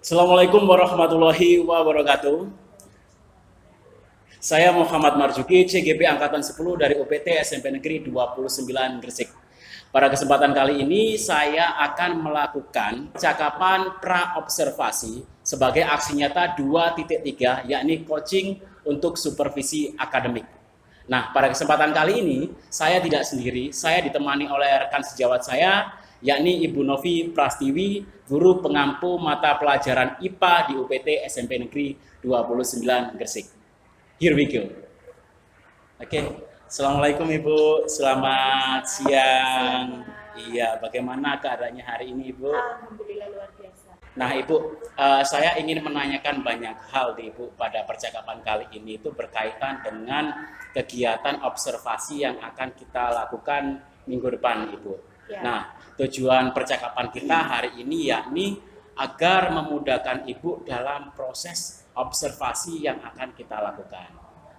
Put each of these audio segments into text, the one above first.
Assalamualaikum warahmatullahi wabarakatuh. Saya Muhammad Marzuki, CGP Angkatan 10 dari UPT SMP Negeri 29 Gresik. Pada kesempatan kali ini saya akan melakukan percakapan pra-observasi sebagai aksi nyata 2.3, yakni coaching untuk supervisi akademik. Nah, pada kesempatan kali ini saya tidak sendiri, saya ditemani oleh rekan sejawat saya, yakni Ibu Novi Prastiwi, guru pengampu mata pelajaran IPA di UPT SMP Negeri 29 Gresik. Here we go. Oke, Assalamualaikum Ibu, selamat siang. Iya, bagaimana keadaannya hari ini Ibu? Alhamdulillah luar biasa. Nah Ibu, saya ingin menanyakan banyak hal di Ibu pada percakapan kali ini itu berkaitan dengan kegiatan observasi yang akan kita lakukan minggu depan Ibu. Ya. Nah, tujuan percakapan kita hari ini yakni agar memudahkan Ibu dalam proses observasi yang akan kita lakukan.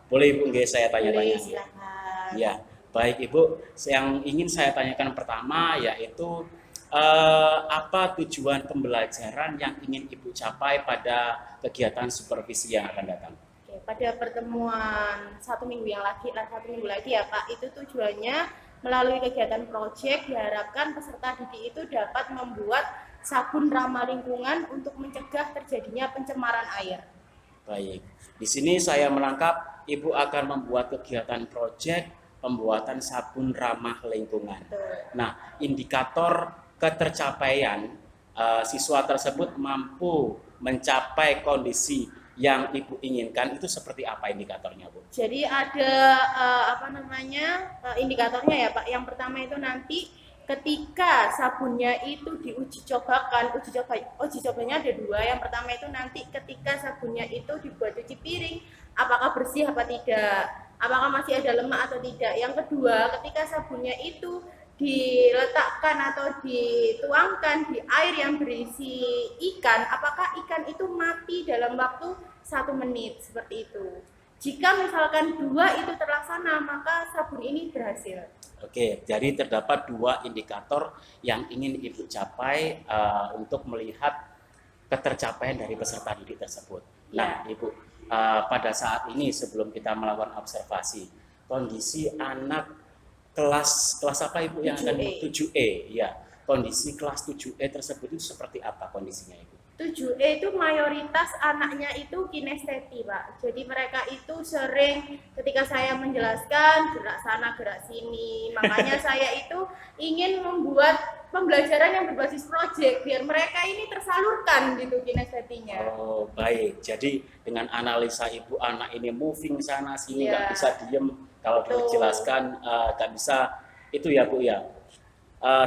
Boleh Ibu nggak saya Boleh, tanya-tanya? silakan. Ya, baik Ibu. Yang ingin saya tanyakan pertama yaitu apa tujuan pembelajaran yang ingin Ibu capai pada kegiatan supervisi yang akan datang? Oke, pada pertemuan satu minggu lagi ya Pak, itu tujuannya melalui kegiatan proyek diharapkan peserta didik itu dapat membuat sabun ramah lingkungan untuk mencegah terjadinya pencemaran air. Baik, di sini saya menangkap Ibu akan membuat kegiatan proyek pembuatan sabun ramah lingkungan. Betul. Nah, indikator ketercapaian siswa tersebut mampu mencapai kondisi yang Ibu inginkan itu seperti apa indikatornya, Bu? Jadi ada indikatornya ya Pak. Yang pertama itu nanti ketika sabunnya itu diuji cobakan, uji cobanya ada dua. Yang pertama itu nanti ketika sabunnya itu dibuat cuci piring, apakah bersih apa tidak, apakah masih ada lemak atau tidak. Yang kedua, ketika sabunnya itu diletakkan atau dituangkan di air yang berisi ikan, apakah ikan itu mati dalam waktu 1 menit, seperti itu. Jika misalkan dua itu terlaksana, maka sabun ini berhasil. Oke, jadi terdapat dua indikator yang ingin Ibu capai untuk melihat ketercapaian dari peserta didik tersebut. Nah, Ibu, pada saat ini sebelum kita melakukan observasi, kondisi anak kelas apa Ibu yang akan 7E. 7E, ya. Kondisi kelas 7E tersebut itu seperti apa kondisinya Ibu? 7E itu mayoritas anaknya itu kinesteti Pak. Jadi mereka itu sering ketika saya menjelaskan gerak sana gerak sini. Makanya saya itu ingin membuat pembelajaran yang berbasis proyek biar mereka ini tersalurkan gitu kinestetinya. Oh, baik. Jadi dengan analisa Ibu, anak ini moving sana sini, nggak bisa diem. Kalau Betul. dijelaskan nggak bisa, itu ya Bu ya.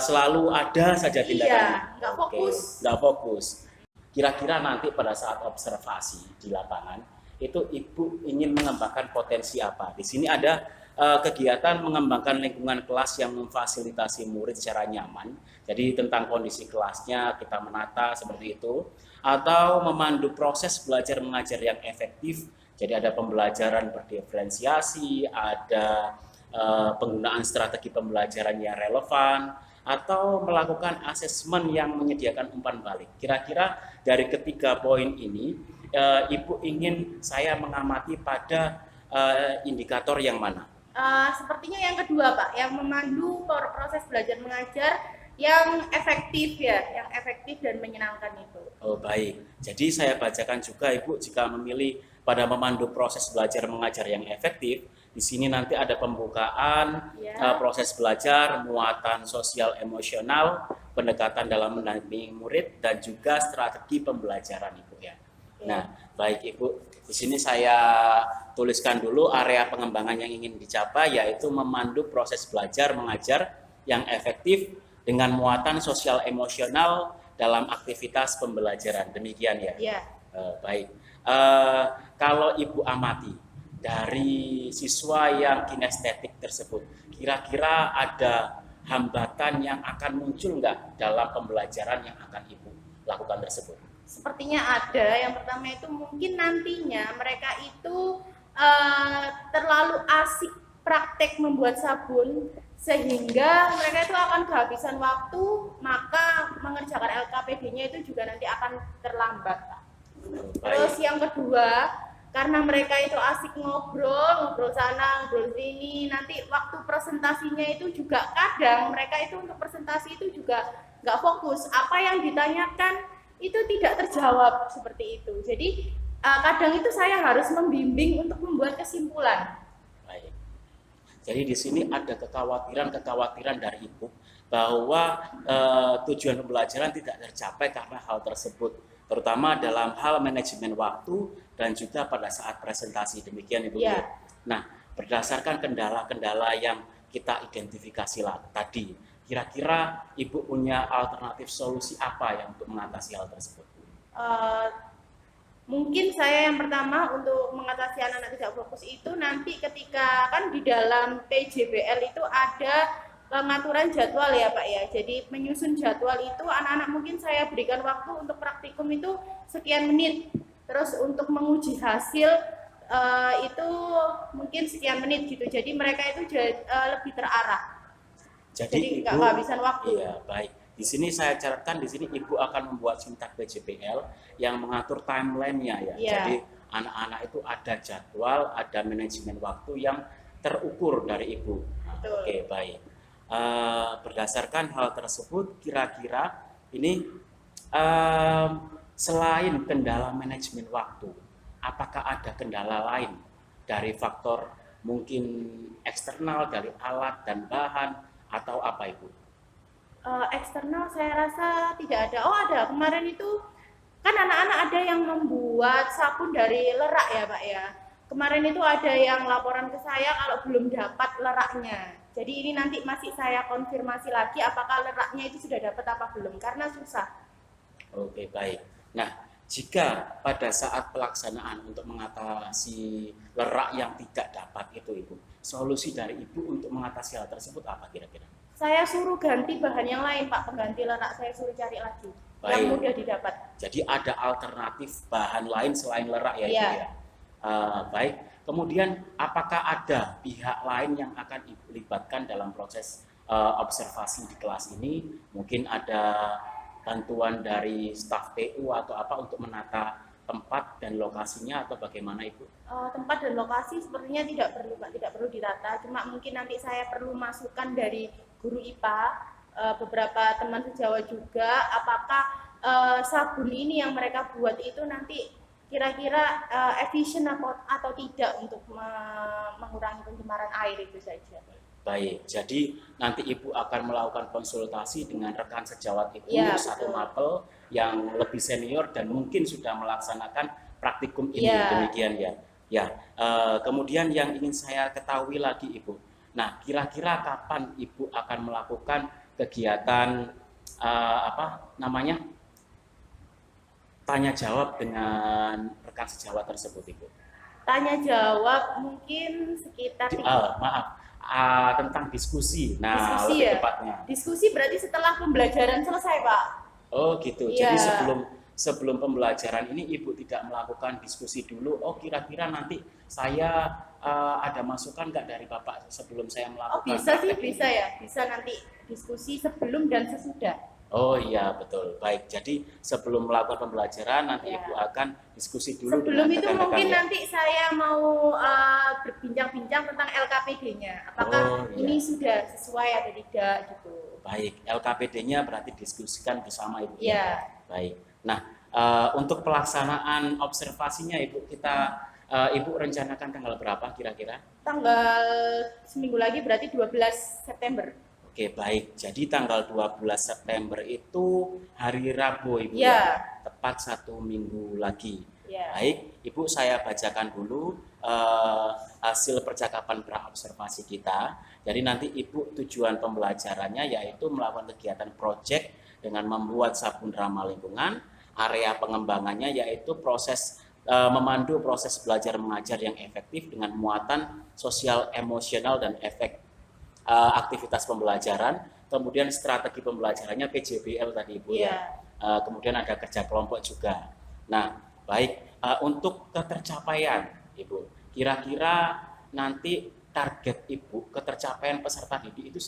Selalu ada saja tindakannya. Iya, nggak fokus. Nggak fokus. Kira-kira nanti pada saat observasi di lapangan, itu Ibu ingin mengembangkan potensi apa? Di sini ada kegiatan mengembangkan lingkungan kelas yang memfasilitasi murid secara nyaman. Jadi tentang kondisi kelasnya kita menata seperti itu. Atau memandu proses belajar mengajar yang efektif. Jadi ada pembelajaran berdiferensiasi, ada penggunaan strategi pembelajaran yang relevan, atau melakukan asesmen yang menyediakan umpan balik. Kira-kira dari ketiga poin ini, Ibu ingin saya mengamati pada indikator yang mana? Sepertinya yang kedua Pak, yang memandu proses belajar mengajar yang efektif ya, yang efektif dan menyenangkan itu. Oh baik, jadi saya bacakan juga Ibu jika memilih pada memandu proses belajar mengajar yang efektif, di sini nanti ada pembukaan Ya. proses belajar, muatan sosial emosional, pendekatan dalam mendampingi murid, dan juga strategi pembelajaran Ibu ya. Nah, baik Ibu, di sini saya tuliskan dulu area pengembangan yang ingin dicapai yaitu memandu proses belajar mengajar yang efektif dengan muatan sosial emosional dalam aktivitas pembelajaran. Demikian ya. Ya. Baik. Kalau Ibu amati dari siswa yang kinestetik tersebut, kira-kira ada hambatan yang akan muncul nggak dalam pembelajaran yang akan Ibu lakukan tersebut? Sepertinya ada. Yang pertama itu mungkin nantinya mereka itu terlalu asik praktek membuat sabun sehingga mereka itu akan kehabisan waktu, maka mengerjakan LKP LKPD-nya itu juga nanti akan terlambat, Pak. Baik. Terus yang kedua, karena mereka itu asik ngobrol sana, ngobrol sini, nanti waktu presentasinya itu juga kadang mereka itu untuk presentasi itu juga nggak fokus. Apa yang ditanyakan itu tidak terjawab seperti itu. Jadi kadang itu saya harus membimbing untuk membuat kesimpulan. Baik. Jadi di sini ada kekhawatiran dari Ibu bahwa tujuan pembelajaran tidak tercapai karena hal tersebut, terutama dalam hal manajemen waktu dan juga pada saat presentasi. Demikian Ibu. Ya. Nah, berdasarkan kendala-kendala yang kita identifikasi tadi, kira-kira Ibu punya alternatif solusi apa yang untuk mengatasi hal tersebut? Mungkin saya yang pertama untuk mengatasi anak-anak tidak fokus itu nanti ketika kan di dalam PJBL itu ada pengaturan jadwal ya Pak ya. Jadi menyusun jadwal itu anak-anak mungkin saya berikan waktu untuk praktikum itu sekian menit. Terus untuk menguji hasil itu mungkin sekian menit gitu. Jadi mereka itu lebih terarah. Jadi nggak kehabisan waktu. Iya, baik. Di sini saya catatkan di sini Ibu akan membuat sintak PJBL yang mengatur timeline-nya ya. Yeah. Jadi anak-anak itu ada jadwal, ada manajemen waktu yang terukur dari Ibu. Oke, baik. Berdasarkan hal tersebut, kira-kira ini selain kendala manajemen waktu, apakah ada kendala lain dari faktor mungkin eksternal dari alat dan bahan atau apa Ibu? Eksternal saya rasa tidak ada. Oh ada, kemarin itu kan anak-anak ada yang membuat sabun dari lerak ya Pak ya. Kemarin itu ada yang laporan ke saya kalau belum dapat leraknya. Jadi ini nanti masih saya konfirmasi lagi apakah leraknya itu sudah dapat apa belum, karena susah. Oke, baik. Nah, jika pada saat pelaksanaan untuk mengatasi lerak yang tidak dapat itu Ibu, solusi dari Ibu untuk mengatasi hal tersebut apa kira-kira? Saya suruh ganti bahan yang lain Pak, pengganti lerak saya suruh cari lagi. Baik. Yang mudah didapat. Jadi ada alternatif bahan lain selain lerak ya Ibu ya? Baik. Kemudian apakah ada pihak lain yang akan Ibu libatkan dalam proses observasi di kelas ini? Mungkin ada bantuan dari staf PU atau apa untuk menata tempat dan lokasinya atau bagaimana Ibu? Tempat dan lokasi sepertinya tidak perlu Pak, tidak perlu ditata. Cuma mungkin nanti saya perlu masukan dari guru IPA, beberapa teman sejawat juga, apakah sabun ini yang mereka buat itu nanti kira-kira efisien atau tidak untuk mengurangi pencemaran air itu saja. Baik, jadi nanti Ibu akan melakukan konsultasi dengan rekan sejawat Ibu satu mapel yang lebih senior dan mungkin sudah melaksanakan praktikum ini, demikian ya. Ya, kemudian yang ingin saya ketahui lagi Ibu, nah kira-kira kapan Ibu akan melakukan kegiatan tanya jawab dengan rekan sejawat tersebut Ibu? Tanya jawab mungkin sekitar tentang diskusi. Nah, diskusi lebih ya? tepatnya. Diskusi berarti setelah pembelajaran selesai, Pak. Oh, gitu. Jadi sebelum pembelajaran ini Ibu tidak melakukan diskusi dulu. Oh, kira-kira nanti saya ada masukan nggak dari Bapak sebelum saya melakukan? Oh, bisa sih, bisa ya. Bisa nanti diskusi sebelum dan sesudah. Oh iya, betul. Baik, jadi sebelum melakukan pembelajaran nanti Ibu akan diskusi dulu. Sebelum itu mungkin nanti saya mau berbincang-bincang tentang LKPD-nya. Apakah ini sudah sesuai atau tidak gitu. Baik, LKPD-nya berarti diskusikan bersama Ibu. Iya. Baik. Nah, untuk pelaksanaan observasinya Ibu, Ibu rencanakan tanggal berapa kira-kira? Tanggal seminggu lagi berarti 12 September. Oke, baik. Jadi tanggal 12 September itu hari Rabu Ibu tepat 1 minggu lagi. Baik, Ibu saya bacakan dulu hasil percakapan pra-observasi kita. Jadi nanti Ibu tujuan pembelajarannya yaitu melakukan kegiatan proyek dengan membuat sabun ramah lingkungan. Area pengembangannya yaitu memandu proses belajar mengajar yang efektif dengan muatan sosial emosional dan efek aktivitas pembelajaran, kemudian strategi pembelajarannya PJBL tadi Ibu kemudian ada kerja kelompok juga. Nah, baik, untuk ketercapaian Ibu, kira-kira nanti target Ibu ketercapaian peserta didik itu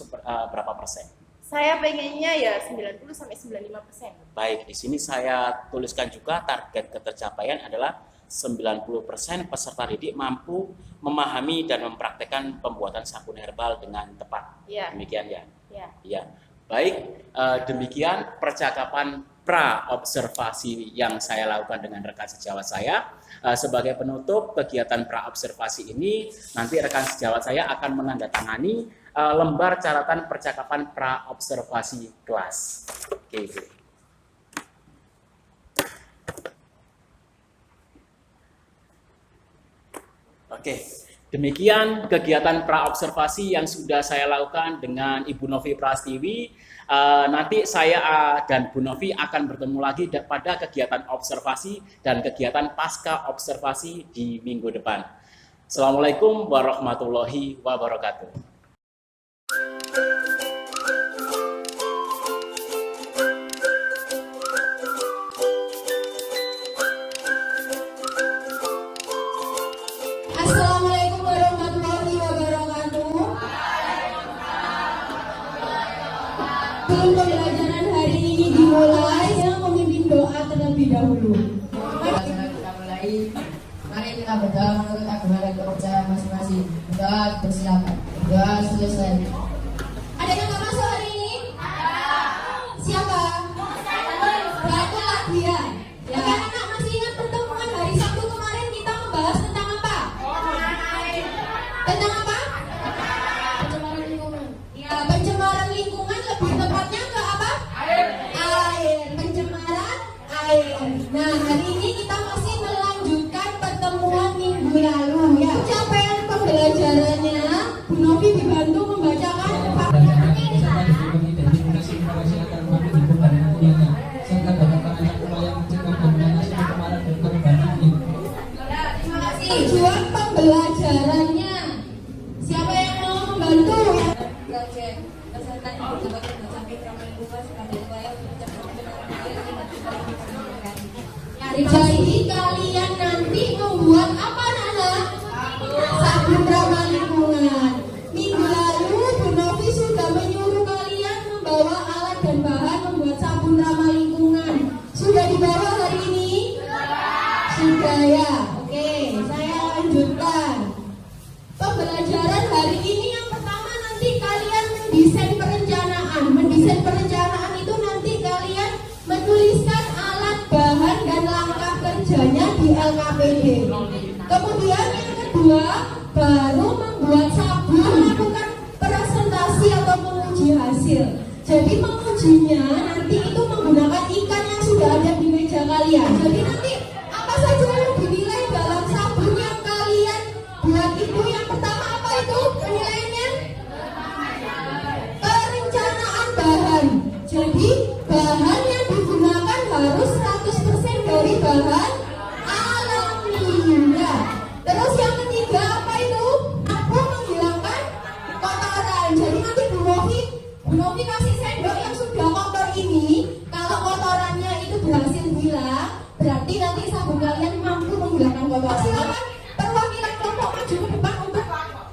berapa persen? Saya pengennya ya 90 sampai 95%. Baik, di sini saya tuliskan juga target ketercapaian adalah 90% peserta didik mampu memahami dan mempraktekkan pembuatan sabun herbal dengan tepat. Ya. Demikian ya. Ya. Ya. Baik, demikian percakapan pra-observasi yang saya lakukan dengan rekan sejawat saya. Sebagai penutup kegiatan pra-observasi ini, nanti rekan sejawat saya akan menandatangani lembar catatan percakapan pra-observasi kelas. Oke, Bu. Oke, demikian kegiatan pra-observasi yang sudah saya lakukan dengan Ibu Novi Prastiwi. Nanti saya dan Bu Novi akan bertemu lagi pada kegiatan observasi dan kegiatan pasca observasi di minggu depan. Assalamualaikum warahmatullahi wabarakatuh. Assalamualaikum warahmatullahi wabarakatuh. Sebelum pembelajaran hari ini dimulai, saya memimpin doa terlebih dahulu. Kita mulai. Mari kita berdoa menurut agama dan kepercayaan masing-masing. Berdoa, bersilakan. Berdoa selesai. Ada yang nggak masuk hari ini? Siapa? Berarti latihan. Ya. Anak-anak masih ingat pertemuan hari Sabtu kemarin kita membahas tentang apa? Tentang apa? Pencemaran lingkungan. Ya, pencemaran lingkungan, lebih tepatnya ke apa? Air. Pencemaran air. Nah, hari ini kita masih melanjutkan pertemuan minggu lalu. Ya, capaian pembelajarannya, Bu Novi dibantu membacakan tujuan pembelajarannya. Siapa yang mau membantu? Jadi kalian nanti membuat apa, Nana? Sabun ramah lingkungan. Minggu lalu Bu Novi sudah menyuruh kalian membawa alat dan bahan membuat sabun ramah lingkungan. Sudah dibawa hari ini? Sudah ya. Oke, saya lanjutkan. Pembelajaran hari ini yang pertama nanti kalian mendesain perencanaan. Mendesain perencanaan itu nanti kalian menuliskan alat, bahan, dan langkah kerjanya di LKPD. Kemudian yang kedua, baru membuat sabun, melakukan presentasi atau menguji hasil. Jadi mengujinya nanti itu menggunakan ikan yang sudah ada di meja kalian. Jadi nanti apa saja yang dinilai dalam sabun yang kalian buat itu? Yang pertama apa itu penilaiannya? Perencanaan bahan. Jadi bahan yang digunakan harus 100% dari bahan alami. Ya. Terus yang ketiga apa itu? Mampu menghilangkan kotoran. Jadi nanti Bu Novi kasih sendok yang sudah kotor ini. Kalau kotorannya itu berhasil hilang, berarti nanti sabun kalian mampu menghilangkan kotoran. Silakan perwakilan kelompok maju ke depan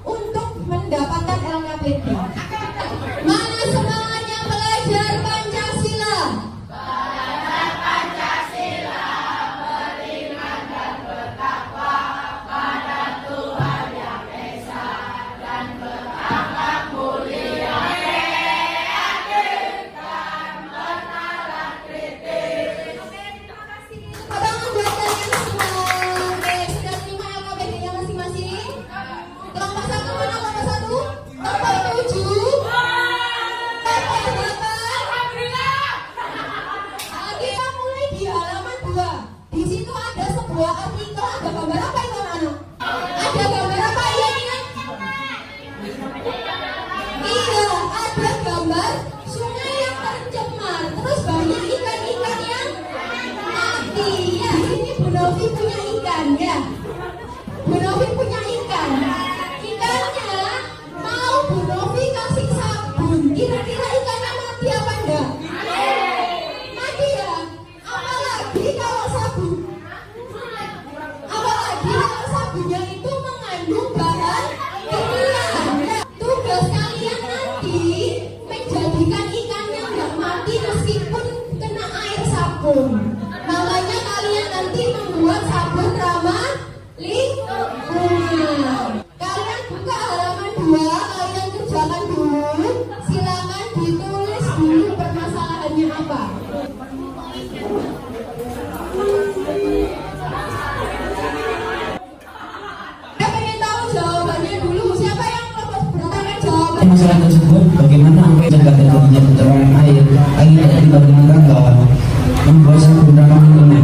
untuk mendapatkan LKPD. Mana semangatnya belajar Pancasila? Tangan buat kalian semua. Oke, sudah terima LKPD-nya masing-masing? Kelompok satu mana kelompok satu? Kelompok 7. Kelompok 8. Oke, kita mulai di halaman 2. Di situ ada sebuah artikel, ada gambar apa itu, anak-anak? Ada gambar apa? Iya, ingat? Iya, ada gambar sungai yang tercemar. Terus banyak ikan-ikan yang mati. Ya, ini Bu Novi punya ikan, ya. Bu Novi punya ikan. Ikannya mau Bu Novi kasih sabun. Kira-kira ikannya mati apa enggak? Mati ya. Apalagi kalau sabunnya itu mengandung bahan kimia. Ya. Tugas kalian nanti menjadikan ikan sabun. Makanya kalian nanti membuat sabun ramah lingkungan. Kalian buka halaman 2, kalian kerjakan dulu. Silakan ditulis dulu permasalahannya apa. Saya pengen tahu jawabannya dulu. Siapa yang bertanya jawaban? Masalah tersebut, bagaimana menjaga terjadinya pencemaran air dari limbah rumah tangga, membuat sabun ramah lingkungan.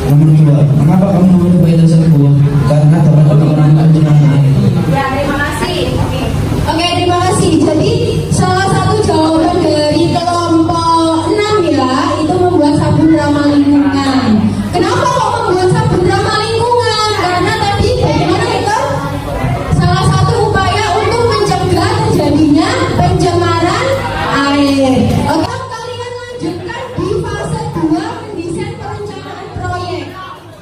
Nomor 2, mengapa kamu memilih upaya tersebut? Karena dapat mengurangi pencemaran air. Ya, terima kasih. Oke, terima kasih. Jadi salah satu jawaban dari kelompok 6 ya, itu membuat sabun ramah lingkungan. Kenapa kok membuat sabun ramah lingkungan? Karena tadi bagaimana itu? Salah satu upaya untuk mencegah terjadinya pencemaran air. Oke, kalian lanjutkan di fase 2 mendesain perencanaan proyek.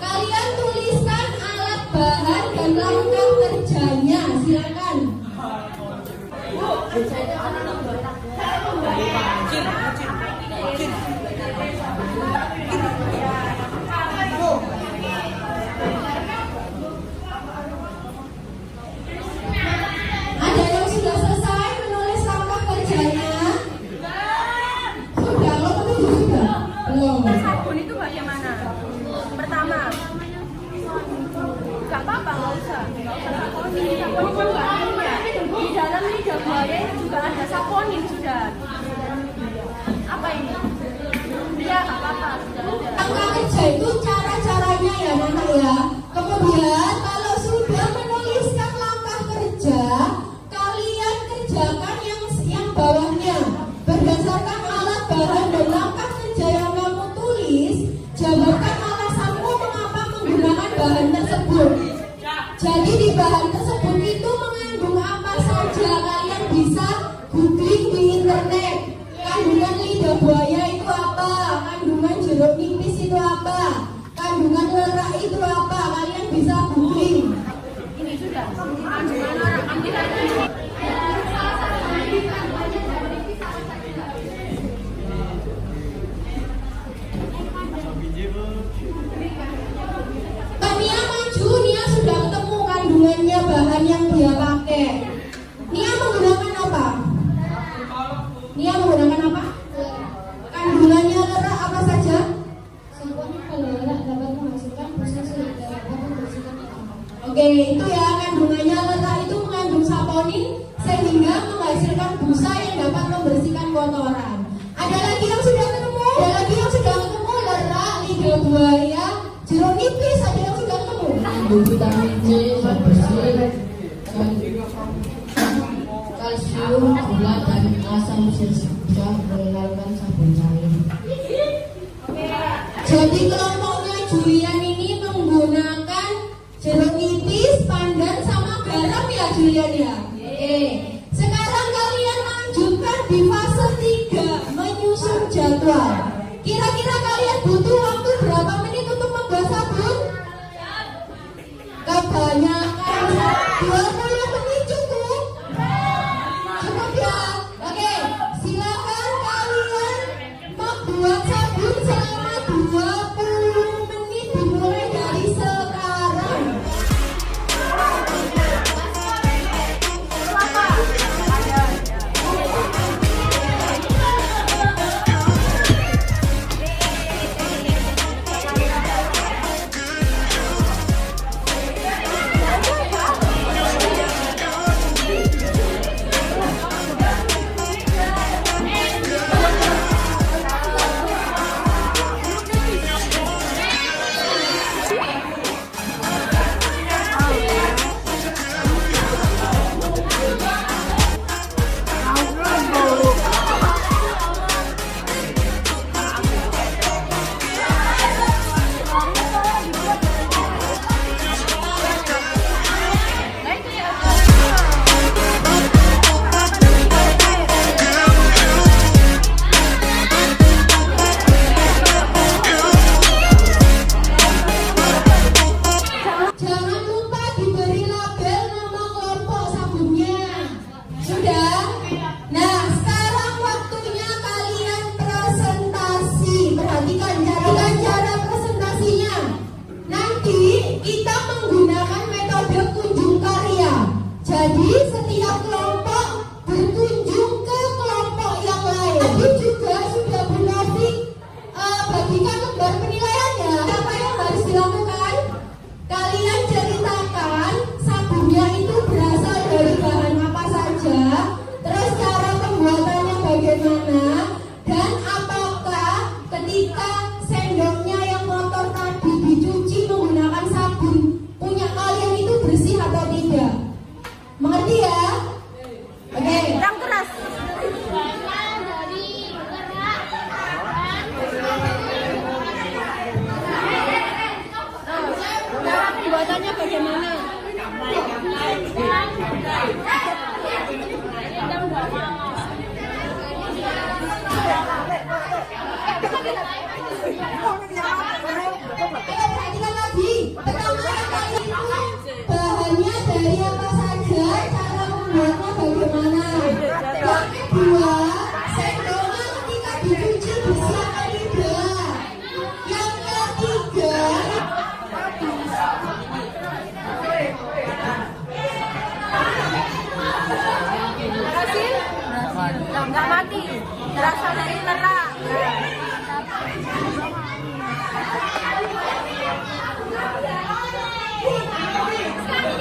Kalian tuliskan alat bahan dan langkah kerjanya. Silakan. Ada yang sudah selesai menulis langkah kerjanya? Sudah, lo menuju sudah? Belum. Sabun itu bagaimana? Pertama, gak apa-apa, nggak usah saponin. Saponin juga ada. Di dalam lidah buaya juga ada saponin sudah. Apa ini? Ya, gak apa-apa. Sudah ada. Langkah kerja itu cara-caranya ya Nana ya. Kemudian kalau sudah menuliskan langkah kerja, kalian kerjakan yang bawahnya. Berdasarkan alat bahan dan langkah kerja yang kamu tulis, jabarkan alasanmu mengapa menggunakan bahan tersebut. Jadi di bahan tersebut itu mengandung apa saja, kalian bisa googling di internet. Kandungan lidah buaya itu apa? Kandungan jeruk nipis itu apa? Kandungan lerak itu apa? Kalian bisa googling. Ini sudah. Kandungan orang ambil lagi. Nia maju, Nia sudah ketemu kandungannya bahan yang dia pakai. Nia menggunakan apa? Nia menggunakan apa? Kandungannya lerak apa saja? Saponin kalau lerak dapat menghasilkan busa sehingga dapat membersihkan kotoran. Oke, itu ya kandungannya lerak itu mengandung saponin sehingga menghasilkan busa yang dapat membersihkan kotoran. Ada lagi yang sudah ketemu? Ada lagi yang sudah ketemu lerak, lidah buaya, jeruk nipis, ada yang sudah ketemu? Mengandung vitamin C, zat besi, kalsium, gula, dan asam sehingga mengeluarkan sabun cair. Jadi kelompoknya Julian ini menggunakan jeruk nipis, pandan, sama garam ya Julian ya? Oke. Sekarang kalian lanjutkan di fase 3, menyusun jadwal. Kira-kira kalian butuh waktu berapa menit untuk membuat sabun? Kebanyakan 20 menit cukup? Cukup ya? Oke, silakan kalian membuat sabun selama 20 menit dimulai dari sekarang.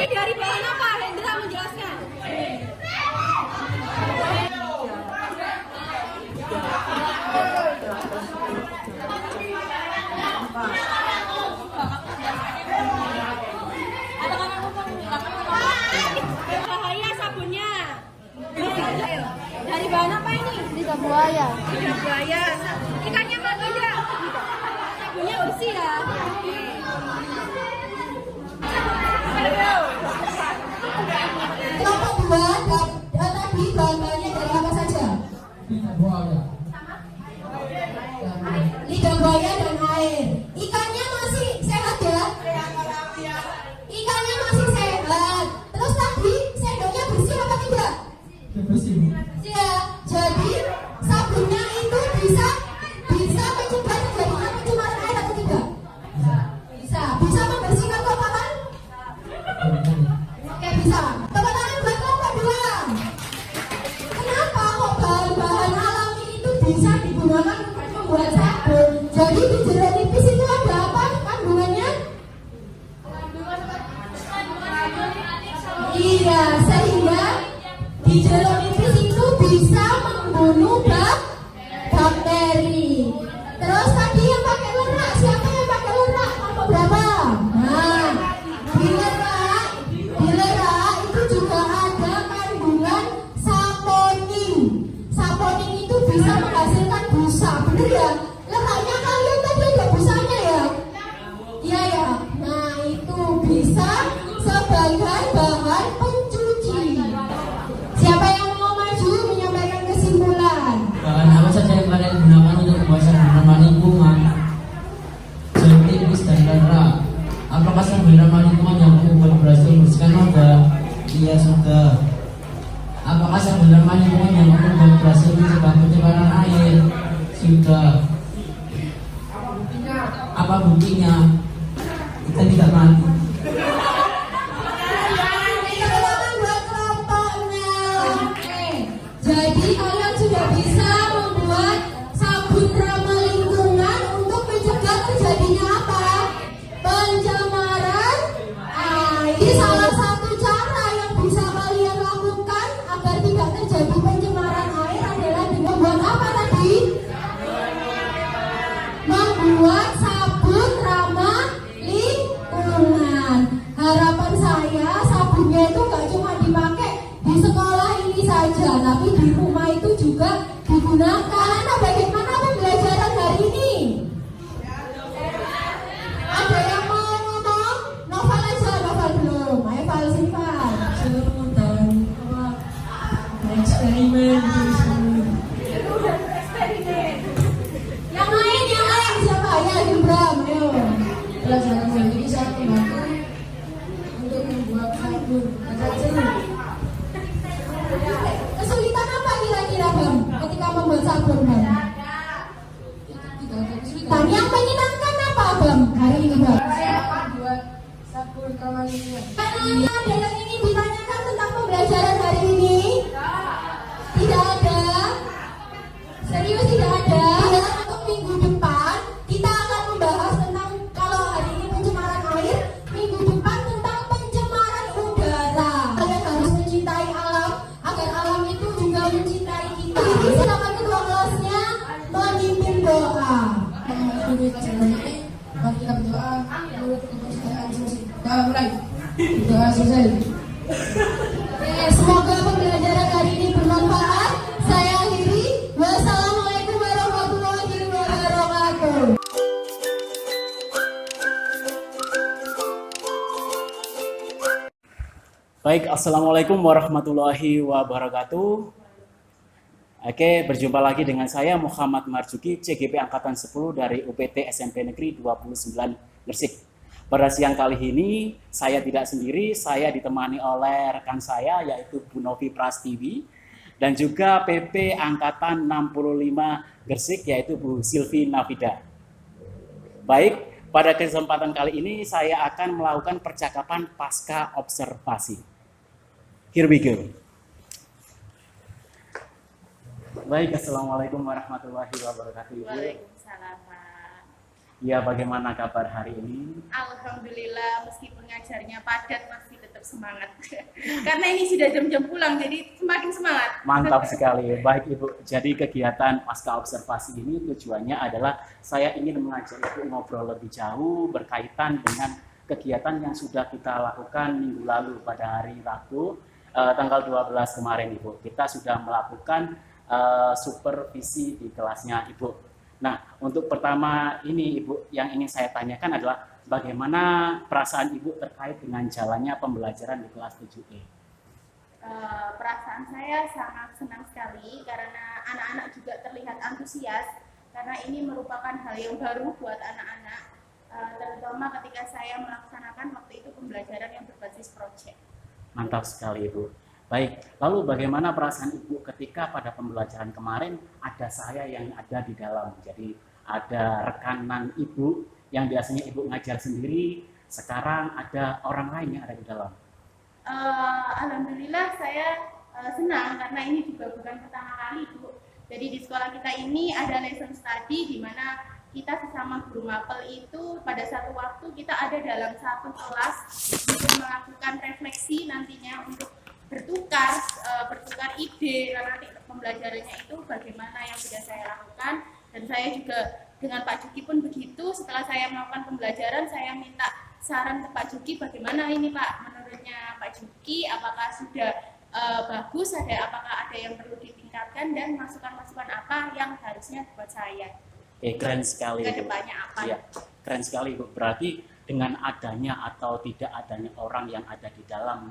Ini dari bahan apa? Hendra menjelaskan. Bahaya sabunnya. Dari bahan apa ini? Lidah buaya. Lidah buaya. Ikannya mati tidak? Sabunnya bersih ya. Kelompok dua tadi bahannya dari apa saja? Lidah buaya. Lidah buaya dan air. Ikannya masih sehat ya? Ikannya masih sehat. Terus tadi sendoknya bersih apa tidak? Bersih. Ya, jadi sabunnya itu bisa mencegah terjadinya pencemaran air atau tidak? Bisa membersihkan kotoran? Oke, bisa. Tepuk tangan buat kelompok dua. Kenapa kok bahan-bahan alami itu bisa digunakan untuk membuat sabun? Jadi di jeruk nipis itu ada apa kandungannya? Iya, sehingga di jeruk nipis itu bisa membunuh bakteri. Terus tadi yang pakai lerak, siapa yang pakai lerak? Kelompok berapa? Nah, di lerak itu juga ada kandungan saponin. Saponin itu bisa menghasilkan busa, bener ya? Leraknya kalian tadi ada busanya ya? Iya ya. Nah itu bisa sebagai bahan pencuci. Siapa yang mau maju menyampaikan kesimpulan? Bahan apa saja yang kalian gunakan untuk membuat sabun ramah lingkungan? Jeruk nipis dan lerak. Apakah sabun ramah lingkungan yang membuat berhasil membersihkan noda? Iya sudah. Apakah sabun ramah lingkungan yang membuat berhasil mencegah pencemaran air? Sudah. Apa buktinya? Kita tidak mati. Tepuk buat kelompoknya. Oke. Jadi kalian sudah bisa membuat sabun ramah lingkungan untuk mencegah terjadinya apa? Pencemaran air. Ini salah satu cara yang bisa kalian lakukan agar tidak terjadi pencemaran air adalah dengan membuat apa tadi? Membuat sabun ramah lingkungan. Harapan saya sabunnya itu gak cuma dipakai di sekolah ini saja, tapi di rumah itu juga digunakan. Nah, bagaimana pembelajaran hari ini? Ada yang mau ngomong? Novel aja, Novel belum. Ayo Val, sini Val. Eksperimen. Yang lain siapa? Ya, Gibran, ayo. Pelajaran hari ini sangat membantu untuk membuat sabun agar jeruk. Kesulitan apa kira-kira Bang ketika membuat sabun Bang? Tidak ada kesulitan. Dan yang menyenangkan apa Bang hari ini Bang? Saya akan buat sabun ramah lingkungan. Ada yang ingin ditanyakan tentang pembelajaran hari ini? Tidak ada? Serius tidak ada? Untuk minggu depan kita akan membahas tentang, kalau hari ini pencemaran air, minggu depan tentang pencemaran udara. Kalian harus mencintai alam agar alam itu juga mencintai kita. Silakan ketua kelasnya memimpin doa. Menghadiri pelajaran ini, mari kita berdoa menurut kepercayaan sosial. Kita mulai. Doa selesai. Oke, semoga pembelajaran hari ini bermanfaat. Saya akhiri. Wassalamualaikum warahmatullahi wabarakatuh. Baik, Assalamualaikum warahmatullahi wabarakatuh. Oke, berjumpa lagi dengan saya Muhammad Marzuki, CGP Angkatan 10 dari UPT SMP Negeri 29 Gresik. Pada siang kali ini, saya tidak sendiri, saya ditemani oleh rekan saya, yaitu Bu Novi Prastiwi, dan juga PP Angkatan 65 Gresik, yaitu Bu Silvi Navida. Baik, pada kesempatan kali ini, saya akan melakukan percakapan pasca observasi. Here we go. Baik, assalamualaikum warahmatullahi wabarakatuh, Ibu. Waalaikumsalam, Pak. Ya, bagaimana kabar hari ini? Alhamdulillah, meskipun ngajarnya padat masih tetap semangat. Karena ini sudah jam-jam pulang, jadi semakin semangat. Mantap sekali. Baik, Ibu. Jadi kegiatan pasca observasi ini tujuannya adalah saya ingin mengajak Ibu ngobrol lebih jauh berkaitan dengan kegiatan yang sudah kita lakukan minggu lalu pada hari Rabu, tanggal 12 kemarin, Ibu. Kita sudah melakukan supervisi di kelasnya Ibu. Nah, untuk pertama ini Ibu, yang ingin saya tanyakan adalah bagaimana perasaan Ibu terkait dengan jalannya pembelajaran di kelas 7E? Perasaan saya sangat senang sekali karena anak-anak juga terlihat antusias karena ini merupakan hal yang baru buat anak-anak, terutama ketika saya melaksanakan waktu itu pembelajaran yang berbasis proyek. Mantap sekali Ibu. Baik, lalu bagaimana perasaan Ibu ketika pada pembelajaran kemarin ada saya yang ada di dalam? Jadi ada rekanan Ibu yang biasanya Ibu ngajar sendiri, sekarang ada orang lain yang ada di dalam. Alhamdulillah saya senang karena ini juga bukan pertama kali Bu. Jadi di sekolah kita ini ada lesson study di mana kita sesama guru mapel itu pada satu waktu kita ada dalam satu kelas untuk melakukan refleksi nantinya untuk bertukar ide dan nanti pembelajarannya itu bagaimana yang sudah saya lakukan, dan saya juga dengan Pak Juki pun begitu. Setelah saya melakukan pembelajaran, saya minta saran ke Pak Juki bagaimana ini Pak menurutnya Pak Juki, apakah sudah bagus, apakah ada yang perlu ditingkatkan dan masukan-masukan apa yang harusnya buat saya. Keren sekali Ke Ibu. depannya apa? Iya, keren sekali Ibu. Berarti dengan adanya atau tidak adanya orang yang ada di dalam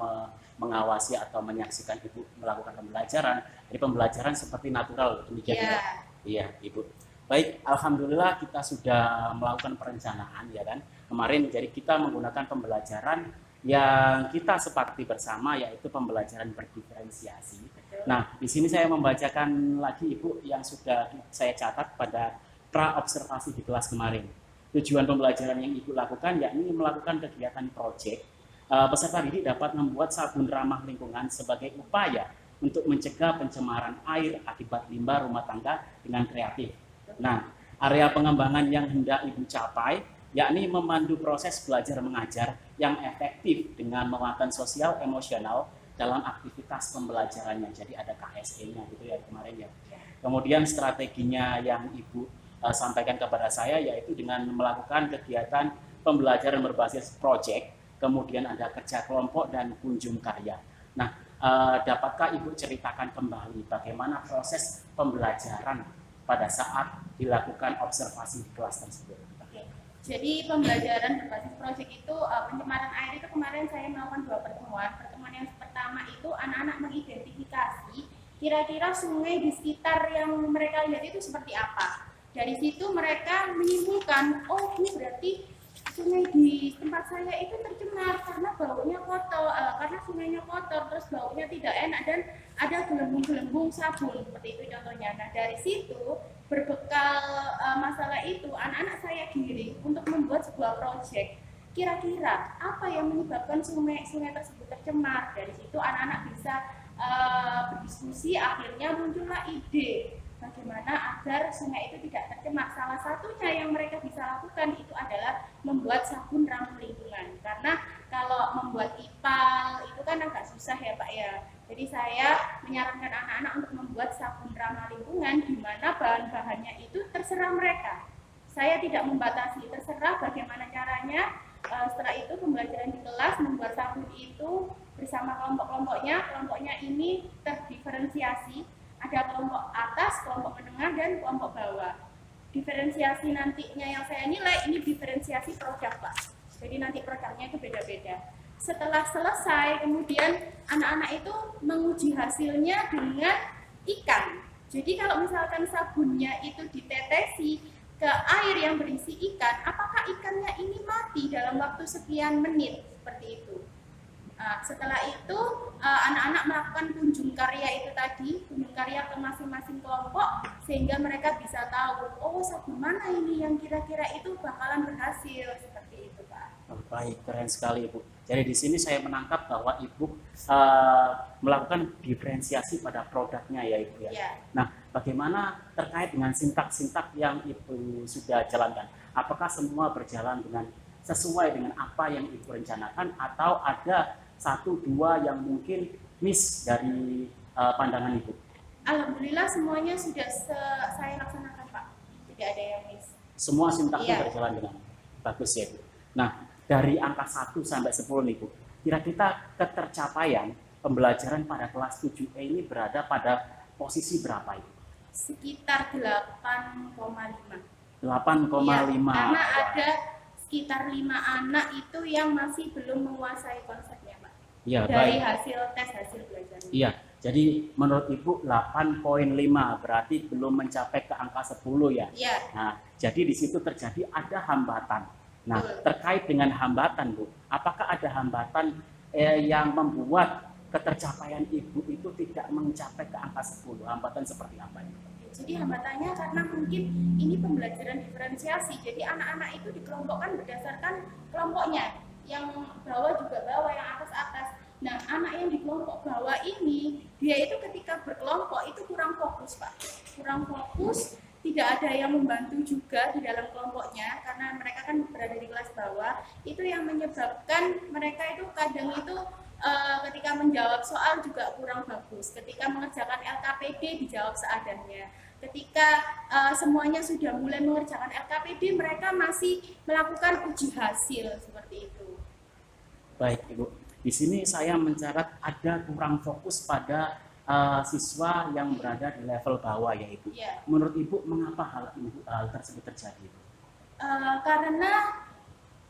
mengawasi atau menyaksikan Ibu melakukan pembelajaran, jadi pembelajaran seperti natural, demikian Iya. Iya, Ibu. Baik, alhamdulillah kita sudah melakukan perencanaan ya kan. Kemarin jadi kita menggunakan pembelajaran yang kita sepakati bersama, yaitu pembelajaran berdiferensiasi. Nah, di sini saya membacakan lagi Ibu yang sudah saya catat pada pra observasi di kelas kemarin. Tujuan pembelajaran yang Ibu lakukan yakni melakukan kegiatan proyek. Peserta didik dapat membuat sabun ramah lingkungan sebagai upaya untuk mencegah pencemaran air akibat limbah rumah tangga dengan kreatif. Nah, area pengembangan yang hendak Ibu capai yakni memandu proses belajar mengajar yang efektif dengan muatan sosial emosional dalam aktivitas pembelajarannya. Jadi ada KSE-nya gitu ya kemarin ya. Kemudian strateginya yang Ibu sampaikan kepada saya yaitu dengan melakukan kegiatan pembelajaran berbasis proyek, kemudian ada kerja kelompok dan kunjung karya. Nah, dapatkah Ibu ceritakan kembali bagaimana proses pembelajaran pada saat dilakukan observasi di kelas tersebut? Oke. Jadi pembelajaran berbasis proyek itu pencemaran air itu kemarin saya melakukan 2 pertemuan. Pertemuan yang pertama itu anak-anak mengidentifikasi kira-kira sungai di sekitar yang mereka lihat itu seperti apa. Dari situ mereka menyimpulkan, oh ini berarti sungai di tempat saya itu tercemar karena baunya kotor, karena sungainya kotor, terus baunya tidak enak dan ada gelembung-gelembung sabun, seperti itu contohnya. Nah dari situ berbekal masalah itu anak-anak saya giring untuk membuat sebuah proyek. Kira-kira apa yang menyebabkan sungai tersebut tercemar? Dari situ anak-anak bisa berdiskusi, akhirnya muncullah ide bagaimana agar sungai itu tidak tercemar. Salah satunya yang mereka bisa lakukan itu adalah membuat sabun ramah lingkungan. Karena kalau membuat ipal itu kan agak susah ya Pak ya. Jadi saya menyarankan anak-anak untuk membuat sabun ramah lingkungan di mana bahan-bahannya itu terserah mereka. Saya tidak membatasi, terserah bagaimana caranya. Setelah itu pembelajaran di kelas membuat sabun itu bersama kelompok-kelompoknya. Kelompoknya ini terdiferensiasi. Ada kelompok atas, kelompok menengah, dan kelompok bawah. Diferensiasi nantinya yang saya nilai, ini diferensiasi produk Pak. Jadi nanti produknya itu beda-beda. Setelah selesai, kemudian anak-anak itu menguji hasilnya dengan ikan. Jadi kalau misalkan sabunnya itu ditetesi ke air yang berisi ikan, apakah ikannya ini mati dalam waktu sekian menit, seperti itu. Setelah itu anak-anak melakukan kunjung karya itu tadi, kunjung karya ke masing-masing kelompok sehingga mereka bisa tahu, oh sabun mana ini yang kira-kira itu bakalan berhasil, seperti itu Pak. Baik, keren sekali Ibu. Jadi di sini saya menangkap bahwa Ibu melakukan diferensiasi pada produknya ya Ibu ya. Iya. Nah, bagaimana terkait dengan sintak-sintak yang Ibu sudah jalankan? Apakah semua berjalan dengan sesuai dengan apa yang Ibu rencanakan atau ada satu dua yang mungkin miss dari pandangan Ibu? Alhamdulillah semuanya sudah saya laksanakan Pak, tidak ada yang miss. Semua sintaknya Iya. berjalan dengan bagus ya Bu. Nah, dari angka 1 sampai 10 nih Bu, kira-kira ketercapaian pembelajaran pada kelas 7E ini berada pada posisi berapa Ibu? Sekitar 8,5. 8,5. Iya, karena ada sekitar 5 anak itu yang masih belum menguasai konsepnya Pak. Iya, Dari baik. hasil belajar. Iya, jadi menurut Ibu 8,5 berarti belum mencapai ke angka 10 ya. Iya. Nah, jadi di situ terjadi ada hambatan. Nah, Betul. terkait dengan hambatan Bu, apakah ada hambatan yang membuat ketercapaian Ibu itu tidak mencapai ke angka 10? Hambatan seperti apa itu? Jadi hambatannya karena mungkin ini pembelajaran diferensiasi. Jadi anak-anak itu dikelompokkan berdasarkan kelompoknya. Yang bawah juga bawah, yang atas atas. Nah, anak yang di kelompok bawah ini, dia itu ketika berkelompok itu kurang fokus Pak. Kurang fokus, tidak ada yang membantu juga di dalam kelompoknya karena mereka kan berada di kelas bawah. Itu yang menyebabkan mereka itu kadang itu ketika menjawab soal juga kurang bagus. Ketika mengerjakan LKPD dijawab seadanya. Ketika semuanya sudah mulai mengerjakan LKPD, mereka masih melakukan uji hasil seperti itu. Baik Ibu, di sini saya mencatat ada kurang fokus pada siswa yang berada di level bawah ya Ibu. Ya. Menurut Ibu mengapa hal tersebut terjadi Ibu? Karena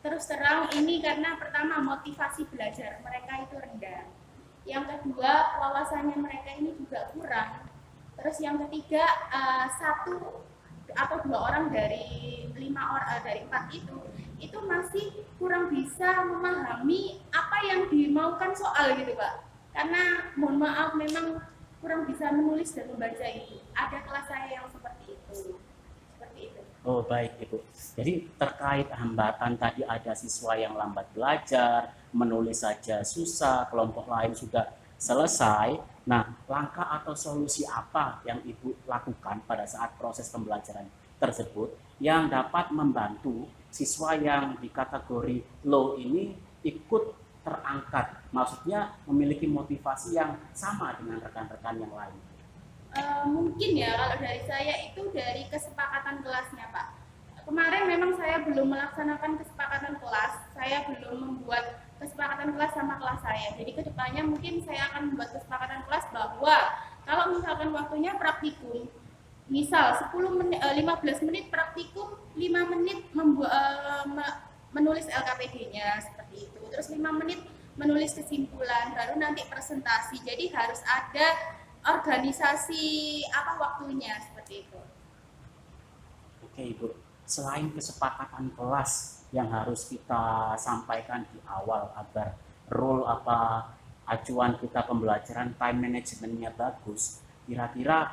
terus terang ini karena pertama motivasi belajar mereka itu rendah. Yang kedua wawasannya mereka ini juga kurang. Terus yang ketiga 1 atau 2 orang dari 4 itu masih kurang bisa memahami apa yang dimaukan soal gitu Pak. Karena mohon maaf memang kurang bisa menulis dan membaca itu. Ada kelas saya yang seperti itu. Seperti itu. Oh baik Ibu. Jadi terkait hambatan tadi ada siswa yang lambat belajar, menulis saja susah, kelompok lain sudah selesai. Nah, langkah atau solusi apa yang Ibu lakukan pada saat proses pembelajaran tersebut yang dapat membantu siswa yang di kategori low ini ikut terangkat? Maksudnya memiliki motivasi yang sama dengan rekan-rekan yang lain. Mungkin ya kalau dari saya itu dari kesepakatan kelasnya Pak. Kemarin memang saya belum melaksanakan kesepakatan kelas, saya belum membuat kesepakatan kelas sama kelas saya. Jadi kedepannya mungkin saya akan membuat kesepakatan kelas bahwa kalau misalkan waktunya praktikum, misal 15 menit praktikum, 5 menit menulis LKPD-nya seperti itu. Terus 5 menit menulis kesimpulan, baru nanti presentasi. Jadi harus ada organisasi waktunya seperti itu. Oke Ibu, selain kesepakatan kelas yang harus kita sampaikan di awal agar rule acuan kita pembelajaran time managementnya bagus, kira-kira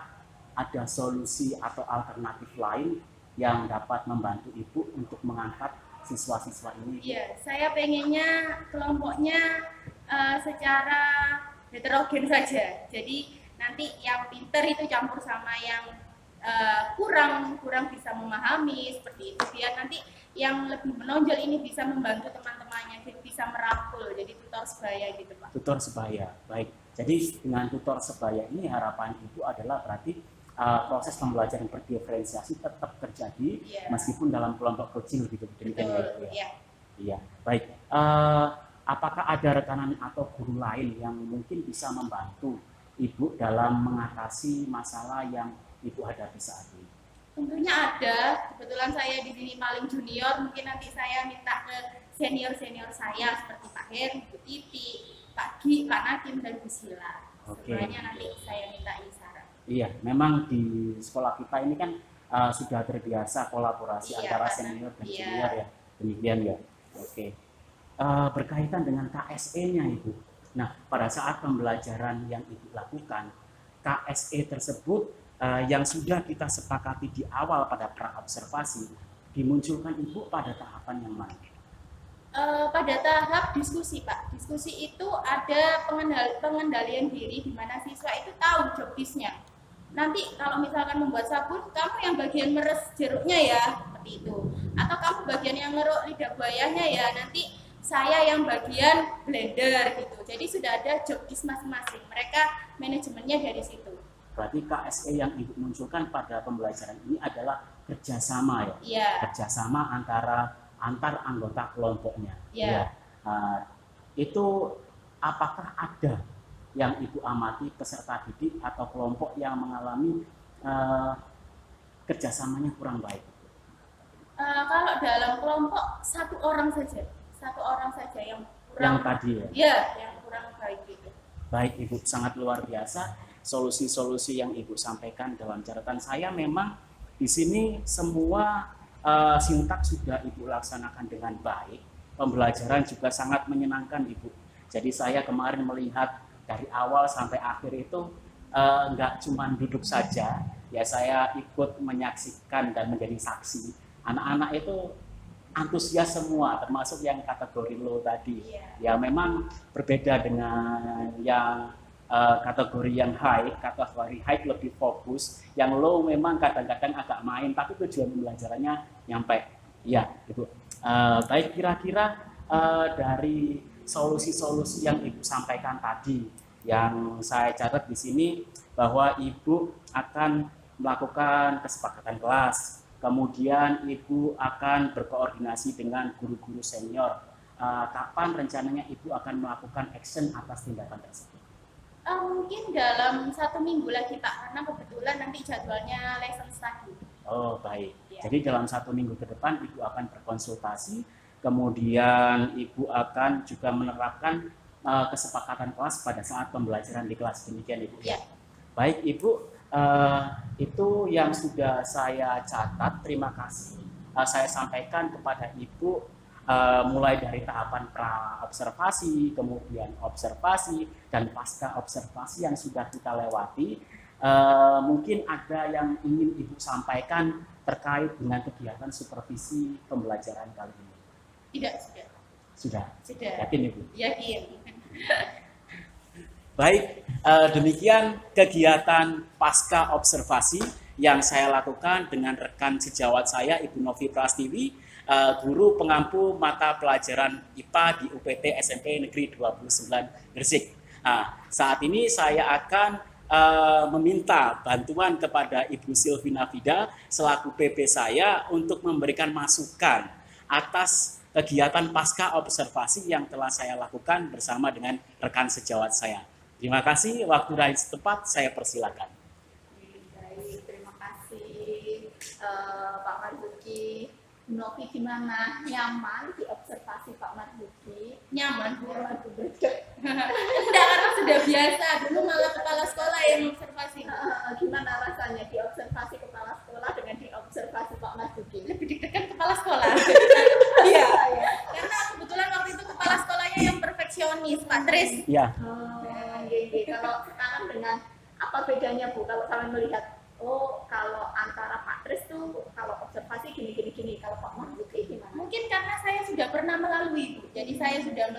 ada solusi atau alternatif lain yang dapat membantu Ibu untuk mengangkat siswa-siswa ini? Iya, saya pengennya kelompoknya secara heterogen saja. Jadi nanti yang pinter itu campur sama yang kurang bisa memahami seperti itu, biar nanti yang lebih menonjol ini bisa membantu teman-temannya, jadi bisa merangkul, jadi tutor sebaya gitu Pak. Tutor sebaya, baik. Jadi dengan tutor sebaya ini harapan Ibu adalah berarti proses pembelajaran berdiferensiasi tetap terjadi meskipun dalam kelompok kecil gitu. Demikian ya Ibu ya. Iya. Iya, baik. Apakah ada rekanan atau guru lain yang mungkin bisa membantu Ibu dalam mengatasi masalah yang Ibu hadapi saat ini? Tentunya ada. Kebetulan saya di sini paling junior, mungkin nanti saya minta ke senior-senior saya seperti Pak Heri, Bu Titi, Pak Gi, Pak Nadim, dan Bu Sila. Oke. Semuanya nanti saya minta isarat. Iya, memang di sekolah kita ini kan sudah terbiasa kolaborasi antara senior dan junior ya. Demikian ya. Oke. Berkaitan dengan KSE-nya Ibu. Nah, pada saat pembelajaran yang Ibu lakukan, KSE tersebut yang sudah kita sepakati di awal pada pra-observasi, dimunculkan Ibu pada tahapan yang mana? Pada tahap diskusi, Pak. Diskusi itu ada pengendalian diri di mana siswa itu tahu job desk-nya. Nanti kalau misalkan membuat sabun, kamu yang bagian meres jeruknya ya, seperti itu. Atau kamu bagian yang ngeruk lidah buayanya ya, nanti saya yang bagian blender gitu. Jadi sudah ada job desk masing-masing. Mereka manajemennya dari situ. Berarti KSE yang Ibu munculkan pada pembelajaran ini adalah kerjasama ya? Iya. Kerjasama antar anggota kelompoknya. Iya. Itu apakah ada yang Ibu amati peserta didik atau kelompok yang mengalami kerjasamanya kurang baik? Kalau dalam kelompok satu orang saja yang kurang. Yang tadi ya? Iya, yang kurang baik itu. Baik Ibu, sangat luar biasa solusi-solusi yang Ibu sampaikan dalam catatan saya. Memang di sini semua sintaks sudah Ibu laksanakan dengan baik. Pembelajaran juga sangat menyenangkan Ibu. Jadi saya kemarin melihat dari awal sampai akhir itu nggak cuma duduk saja, ya saya ikut menyaksikan dan menjadi saksi. Anak-anak itu antusias semua, termasuk yang kategori low tadi. Ya memang berbeda dengan yang kategori yang high. Kategori high lebih fokus, yang low memang kadang-kadang agak main, tapi tujuan pembelajarannya nyampe. Ya, Ibu. Baik, kira-kira dari solusi-solusi yang Ibu sampaikan tadi, yang saya catat di sini bahwa Ibu akan melakukan kesepakatan kelas, kemudian Ibu akan berkoordinasi dengan guru-guru senior. Kapan rencananya Ibu akan melakukan action atas tindakan tersebut? Mungkin dalam 1 minggu lagi Pak, karena kebetulan nanti jadwalnya lesson study. Oh baik, Ya. jadi dalam 1 minggu ke depan Ibu akan berkonsultasi, kemudian Ibu akan juga menerapkan kesepakatan kelas pada saat pembelajaran di kelas, demikian Ibu. Ya. Baik Ibu, itu yang sudah saya catat. Terima kasih. Saya sampaikan kepada Ibu mulai dari tahapan pra-observasi, kemudian observasi, dan pasca observasi yang sudah kita lewati. Mungkin ada yang ingin Ibu sampaikan terkait dengan kegiatan supervisi pembelajaran kali ini? Tidak, sudah. Sudah. Yakin Ibu? Yakin. Baik, demikian kegiatan pasca observasi yang saya lakukan dengan rekan sejawat saya, Ibu Novi Prastiwi, guru pengampu mata pelajaran IPA di UPT SMP Negeri 29 Gresik. Saat ini saya akan meminta bantuan kepada Ibu Silvina Vida selaku PP saya untuk memberikan masukan atas kegiatan pasca observasi yang telah saya lakukan bersama dengan rekan sejawat saya. Terima kasih, waktu dan tempat saya persilakan. Baik, terima kasih Pak Marzuki. Novi gimana? Nyaman diobservasi Pak Marzuki? Nyaman. Enggak, karena sudah biasa. Dulu malah kepala sekolah yang observasi. Gimana rasanya diobservasi kepala sekolah dengan diobservasi Pak Marzuki? Lebih deg-degan kepala sekolah. Iya, karena kebetulan waktu itu kepala sekolahnya yang perfeksionis, Pak Tris. Ya. Kalau sekarang dengan apa bedanya Bu? Kalau kalian melihat, oh kalau antara Pak Tris tuh kalau observasi gini, kalau Pak Marzuki gimana? Mungkin karena saya sudah pernah melalui, Bu. Jadi saya sudah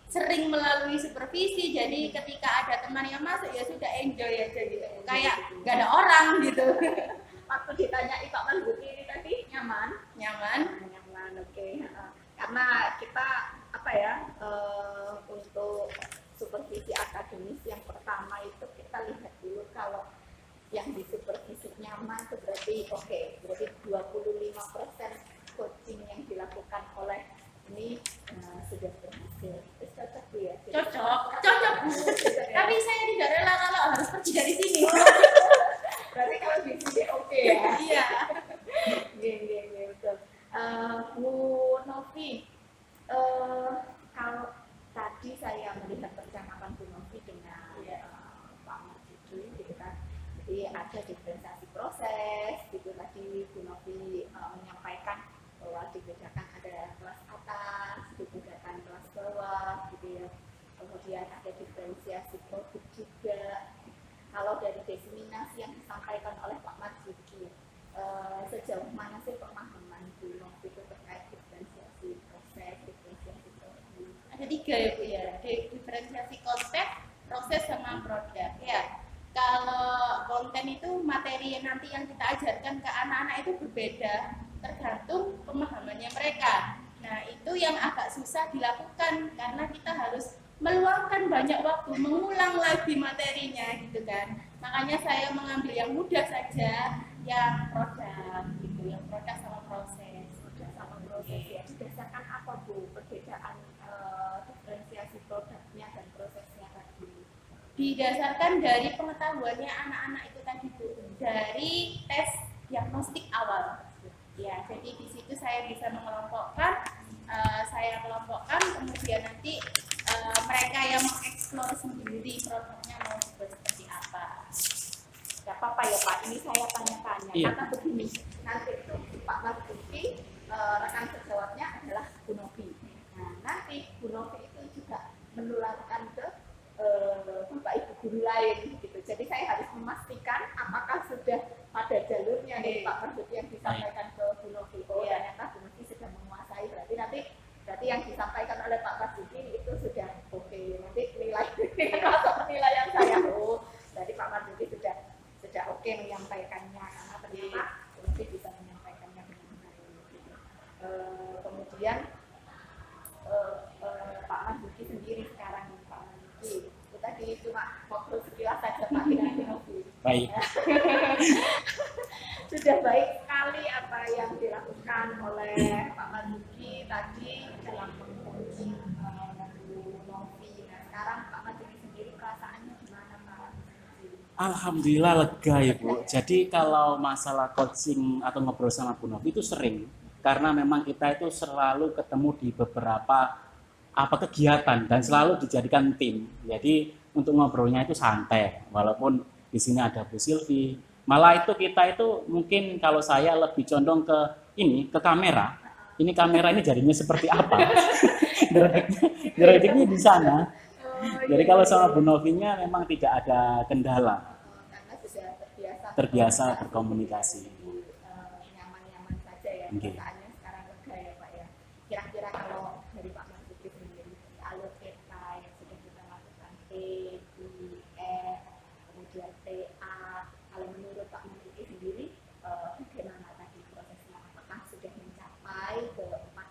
sering melalui supervisi. Jadi ketika ada teman yang masuk ya sudah enjoy aja gitu. Kayak gak ada orang gitu. Waktu ditanya Pak Marzuki ini tadi nyaman, oke. Karena kita untuk supervisi akademis yang pertama itu kita lihat dulu kalau yang di supervisi nyaman itu berarti berarti 25% coaching yang dilakukan oleh ini sudah berhasil. Cocok Bu ya? Cocok Bu. Tapi saya tidak rela kalau harus pergi dari sini. Berarti kalau di sini oke ya? Iya. Iya, betul. Bu Novi, kalau tadi saya melihat percakapan Bu Novi dengan Pak Marzuki gitu kan, jadi ada diferensiasi proses gitu. Tadi Bu Novi menyampaikan bahwa dibedakan ada kelas atas, dibedakan kelas bawah gitu ya. Kemudian ada diferensiasi produk juga. Kalau dari diseminasi yang disampaikan oleh Pak Marzuki, sejauh mana sih pemahaman Bu Novi itu terkait diferensiasi proses, diferensiasi ada 3 ya Bu ya, diferensiasi konten, proses sama produk ya. Kalau konten itu materi yang nanti yang kita ajarkan ke anak-anak itu berbeda tergantung pemahamannya mereka. Nah itu yang agak susah dilakukan karena kita harus meluangkan banyak waktu mengulang lagi materinya gitu kan. Makanya saya mengambil yang mudah saja, yang produk gitu, yang produk sama proses. Produk sama proses ya. Berdasarkan apa Bu perbedaan diferensiasi produknya dan prosesnya tadi? Didasarkan dari pengetahuannya anak-anak itu tadi Bu, dari tes diagnostik awal. Ya, jadi di situ saya bisa mengelompokkan, kemudian nanti mereka yang mengeksplor sendiri produknya mau dibuat seperti apa. Gak apa-apa ya Pak, ini saya tanya-tanya Iya. karena begini, nanti itu Pak Marzuki rekan sejawatnya adalah Bu Novi. Nah nanti Bu Novi itu juga menularkan ke Bapak Ibu guru lain gitu. Jadi saya harus memastikan apakah sudah pada jalurnya nih Pak Marzuki yang disampaikan ke Bu Novi. Oh ternyata Bu Novi sudah menguasai, berarti yang disampaikan oleh Pak Marzuki itu sudah oke. Nanti masuk penilaian saya, oh berarti Pak Marzuki sudah oke menyampaikannya karena ternyata Bu Novi bisa menyampaikannya dengan baik. Gitu. Kemudian Pak Marzuki sendiri sekarang Pak Marzuki itu tadi cuma ngobrol sekilas saja Pak dengan Bu Novi. Baik. Sudah baik sekali apa yang dilakukan oleh Pak Marzuki tadi dalam mengcoaching Bu Novi. Nah sekarang Pak Marzuki sendiri perasaannya gimana Pak Marzuki? Alhamdulillah lega ya Bu. Jadi kalau masalah coaching atau ngobrol sama Bu Novi itu sering, karena memang kita itu selalu ketemu di beberapa kegiatan dan selalu dijadikan tim. Jadi untuk ngobrolnya itu santai, walaupun di sini ada Bu Silvi. Malah itu kita itu mungkin kalau saya lebih condong ke kamera. Ini kamera ini jadinya seperti apa? Direknya di sana. Jadi kalau sama Bu Novinya memang tidak ada kendala. Karena sudah Terbiasa berkomunikasi. Nyaman-nyaman saja ya. Oke. Perasaannya sekarang lega ya Pak ya. Kira-kira kalau dari Pak Marzuki sendiri alur kita yang sudah kita lakukan T, I, F, kemudian TA. Kalau menurut Pak Marzuki sendiri bagaimana tadi prosesnya? Apakah sudah mencapai ke empat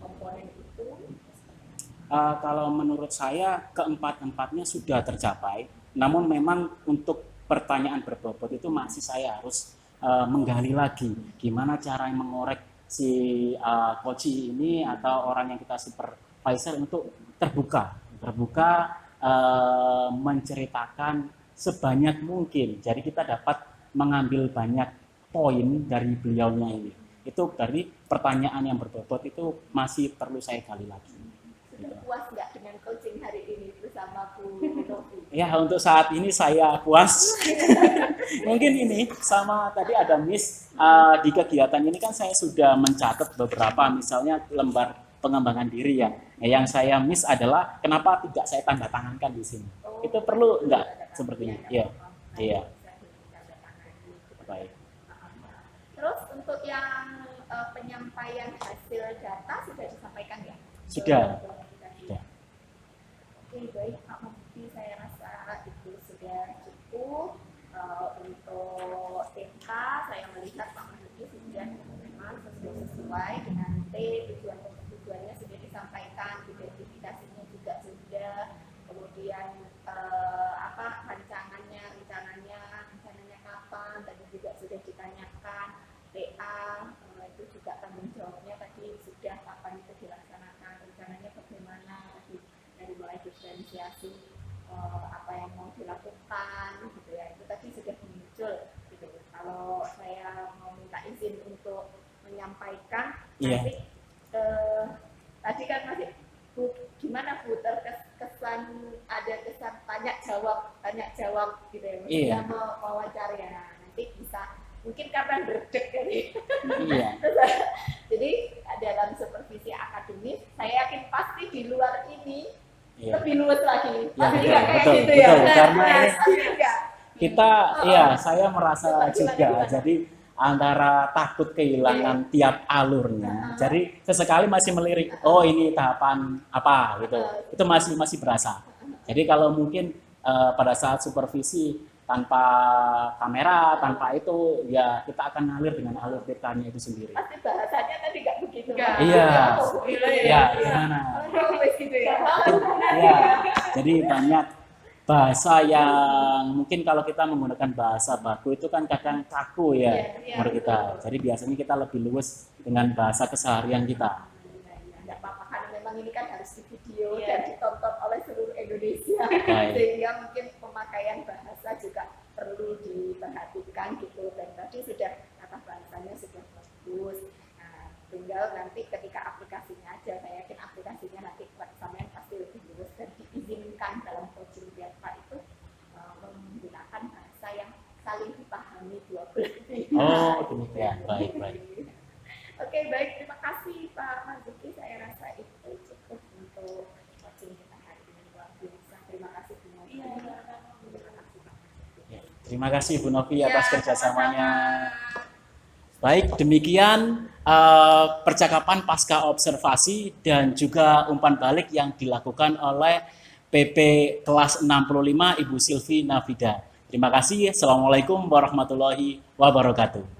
komponen itu? Kalau menurut saya keempat-empatnya sudah tercapai. Namun memang untuk pertanyaan berbobot itu masih saya harus menggali lagi gimana cara mengorek si coach ini atau orang yang kita supervisor untuk terbuka menceritakan sebanyak mungkin. Jadi kita dapat mengambil banyak poin dari beliaunya ini. Itu dari pertanyaan yang berbobot itu masih perlu saya gali lagi. Sudah puas nggak dengan coaching hari ini bersama Bu Novi? Ya, untuk saat ini saya puas. Mungkin ini sama tadi ada Miss di kegiatan ini kan saya sudah mencatat beberapa misalnya lembar pengembangan diri ya. Yang saya miss adalah kenapa tidak saya tanda tangankan di sini. Itu perlu enggak sepertinya? Iya. Iya. Baik. Terus untuk yang penyampaian hasil data sudah disampaikan ya? Sudah. Oke, baik Pak Marzuki, saya rasa itu sudah cukup. Untuk TK saya melihat Pak Marzuki sudah memang sesuai dengan T, tujuannya sudah disampaikan, identifikasinya juga sudah, kemudian rencananya kapan tadi juga sudah ditanyakan. TA itu juga tanggung jawabnya tadi sudah kapan itu dilaksanakan, rencananya bagaimana tadi dari mulai diferensiasi apa yang mau dilakukan gitu ya, itu tadi sudah muncul gitu. Kalau saya mau minta izin untuk menyampaikan nanti tadi kan masih Bu, gimana Bu terkesan ada kesan tanya jawab gitu ya, maksudnya mewawancara ya. Nah, nanti bisa mungkin karena berdek jadi jadi dalam supervisi akademis saya yakin pasti di luar ini lebih luas lagi pasti nggak kayak betul, gitu ya betul, karena ini pasti enggak. kita saya merasa juga jadi antara takut kehilangan tiap alurnya. Jadi sesekali masih melirik, oh ini tahapan apa gitu. Itu masih berasa. Jadi kalau mungkin pada saat supervisi tanpa kamera, tanpa itu, ya kita akan ngalir dengan alur ceritanya itu sendiri. Pasti bahasanya tadi nggak begitu. Iya, iya, gimana? Iya, jadi banyak bahasa yang mungkin kalau kita menggunakan bahasa baku itu kan kadang kaku ya menurut kita. Jadi biasanya kita lebih luwes dengan bahasa keseharian kita. Tidak apa-apa, karena memang ini kan harus di video dan ditonton oleh seluruh Indonesia. Baik. Sehingga mungkin pemakaian bahasa juga perlu diperhatikan gitu. Dan tadi sudah kata bahasanya sudah bagus. Nah, tinggal nanti ketika aplikasinya aja, saya yakin aplikasinya nanti sampean pasti lebih lurus dan diizinkan dalam coaching Biarpa itu menggunakan bahasa yang saling dipahami dua belah pihak. Oh, demikian. Baik. Oke, baik. Terima kasih Pak Marzuki. Saya rasa itu cukup untuk coaching kita hari ini. Luar biasa. Terima kasih Bu Novi. Terima kasih Pak Marzuki. Terima kasih Bu Novi atas kerjasamanya. Baik, demikian percakapan pasca observasi dan juga umpan balik yang dilakukan oleh PP kelas 65 Ibu Silvi Navida. Terima kasih. Assalamualaikum warahmatullahi wabarakatuh.